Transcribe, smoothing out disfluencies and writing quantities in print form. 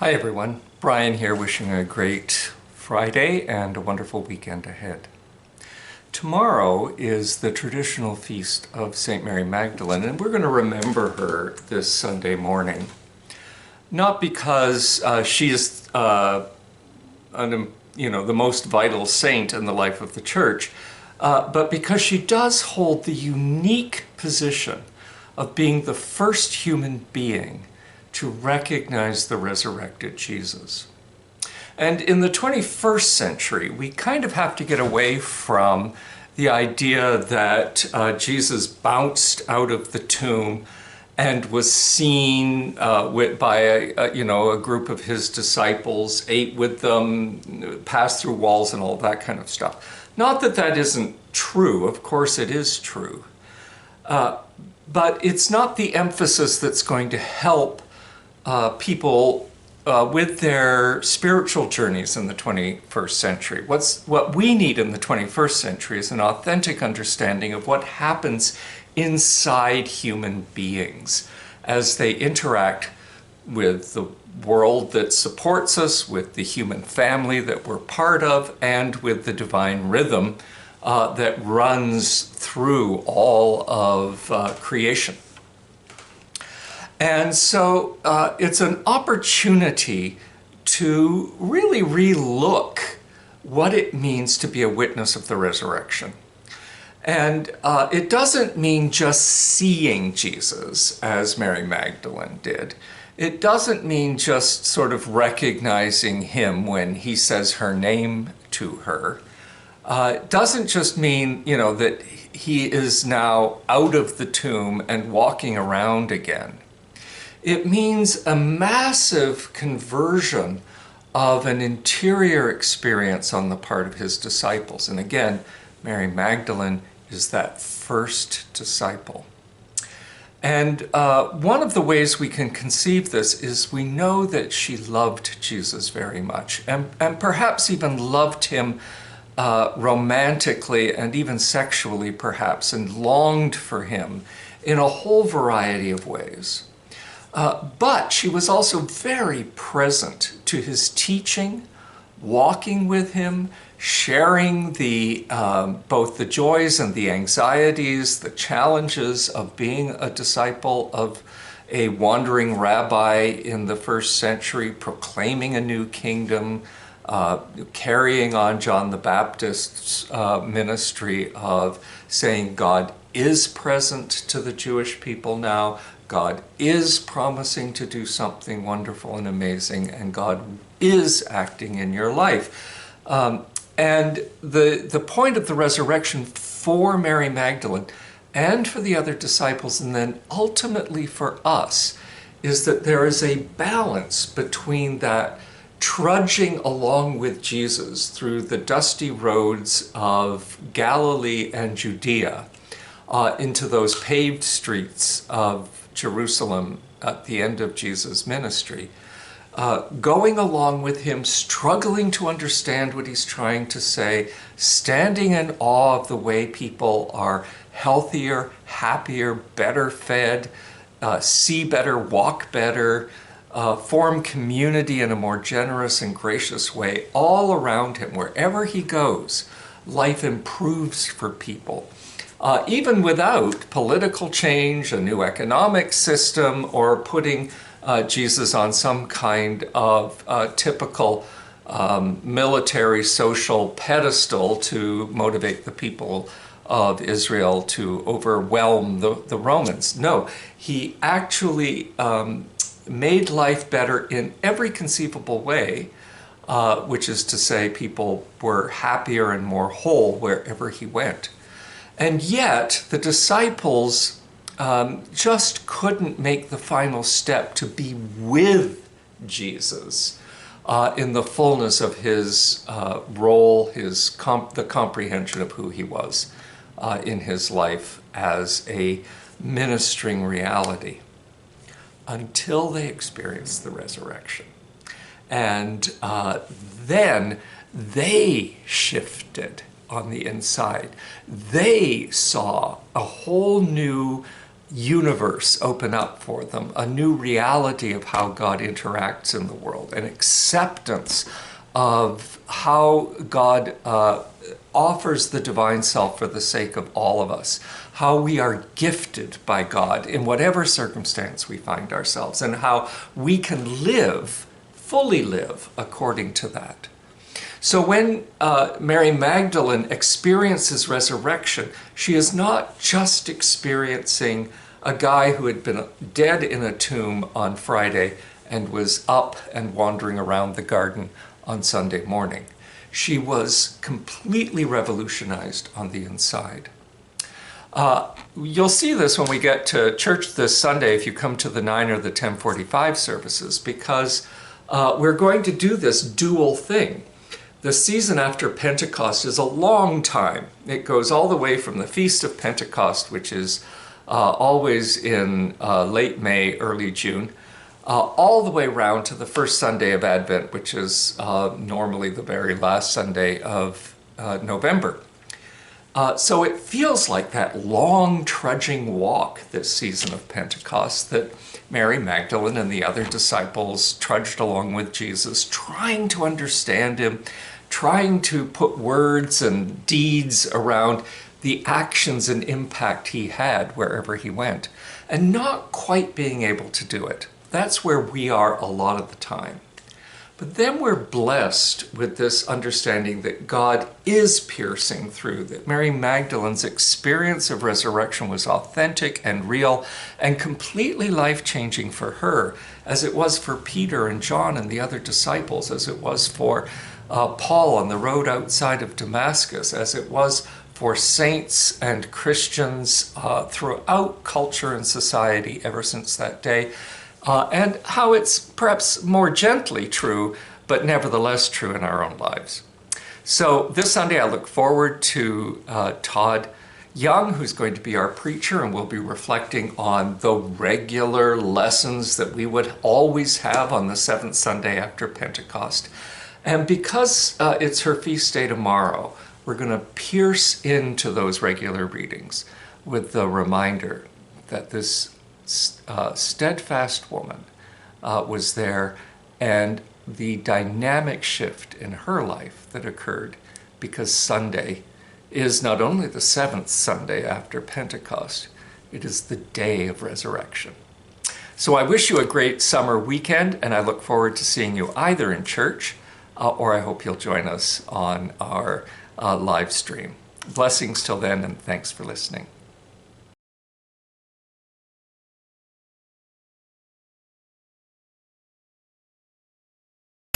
Hi everyone, Brian here wishing a great Friday and a wonderful weekend ahead. Tomorrow is the traditional feast of St. Mary Magdalene, and we're going to remember her this Sunday morning. Not because she is the most vital saint in the life of the Church, but because she does hold the unique position of being the first human being to recognize the resurrected Jesus. And in the 21st century, we kind of have to get away from the idea that Jesus bounced out of the tomb and was seen by a group of his disciples, ate with them, passed through walls and all that kind of stuff. Not that that isn't true, of course it is true. But it's not the emphasis that's going to help people with their spiritual journeys in the 21st century. What we need in the 21st century is an authentic understanding of what happens inside human beings as they interact with the world that supports us, with the human family that we're part of, and with the divine rhythm that runs through all of creation. And so it's an opportunity to really relook what it means to be a witness of the resurrection. And it doesn't mean just seeing Jesus, as Mary Magdalene did. It doesn't mean just sort of recognizing him when he says her name to her. It doesn't just mean, that he is now out of the tomb and walking around again. It means a massive conversion of an interior experience on the part of his disciples. And again, Mary Magdalene is that first disciple. And one of the ways we can conceive this is we know that she loved Jesus very much, and perhaps even loved him romantically and even sexually perhaps, and longed for him in a whole variety of ways. But she was also very present to his teaching, walking with him, sharing both the joys and the anxieties, the challenges of being a disciple of a wandering rabbi in the first century, proclaiming a new kingdom, carrying on John the Baptist's ministry of saying God is present to the Jewish people now, God is promising to do something wonderful and amazing, and God is acting in your life. And the point of the resurrection for Mary Magdalene and for the other disciples, and then ultimately for us, is that there is a balance between that trudging along with Jesus through the dusty roads of Galilee and Judea into those paved streets of Jerusalem at the end of Jesus' ministry, going along with him, struggling to understand what he's trying to say, standing in awe of the way people are healthier, happier, better fed, see better, walk better, form community in a more generous and gracious way all around him. Wherever he goes, life improves for people. Even without political change, a new economic system, or putting Jesus on some kind of typical military social pedestal to motivate the people of Israel to overwhelm the Romans. No, he actually made life better in every conceivable way, which is to say people were happier and more whole wherever he went. And yet, the disciples just couldn't make the final step to be with Jesus in the fullness of his role, the comprehension of who he was in his life as a ministering reality, until they experienced the resurrection. And then they shifted on the inside. They saw a whole new universe open up for them, a new reality of how God interacts in the world, an acceptance of how God offers the divine self for the sake of all of us, how we are gifted by God in whatever circumstance we find ourselves, and how we can live, fully live, according to that. So when Mary Magdalene experiences resurrection, she is not just experiencing a guy who had been dead in a tomb on Friday and was up and wandering around the garden on Sunday morning. She was completely revolutionized on the inside. You'll see this when we get to church this Sunday if you come to the 9 or the 10:45 services, because we're going to do this dual thing. The season after Pentecost is a long time. It goes all the way from the Feast of Pentecost, which is always in late May, early June, all the way round to the first Sunday of Advent, which is normally the very last Sunday of November. So it feels like that long trudging walk this season of Pentecost that Mary Magdalene and the other disciples trudged along with Jesus, trying to understand him, trying to put words and deeds around the actions and impact he had wherever he went, and not quite being able to do it. That's where we are a lot of the time. But then we're blessed with this understanding that God is piercing through, that Mary Magdalene's experience of resurrection was authentic and real and completely life-changing for her, as it was for Peter and John and the other disciples, as it was for Paul on the road outside of Damascus, as it was for saints and Christians throughout culture and society ever since that day. And how it's perhaps more gently true, but nevertheless true in our own lives. So this Sunday I look forward to Todd Young, who's going to be our preacher, and we'll be reflecting on the regular lessons that we would always have on the seventh Sunday after Pentecost. And because it's her feast day tomorrow, we're going to pierce into those regular readings with the reminder that this steadfast woman was there, and the dynamic shift in her life that occurred because Sunday is not only the seventh Sunday after Pentecost, it is the day of resurrection. So I wish you a great summer weekend, and I look forward to seeing you either in church or I hope you'll join us on our live stream. Blessings till then, and thanks for listening.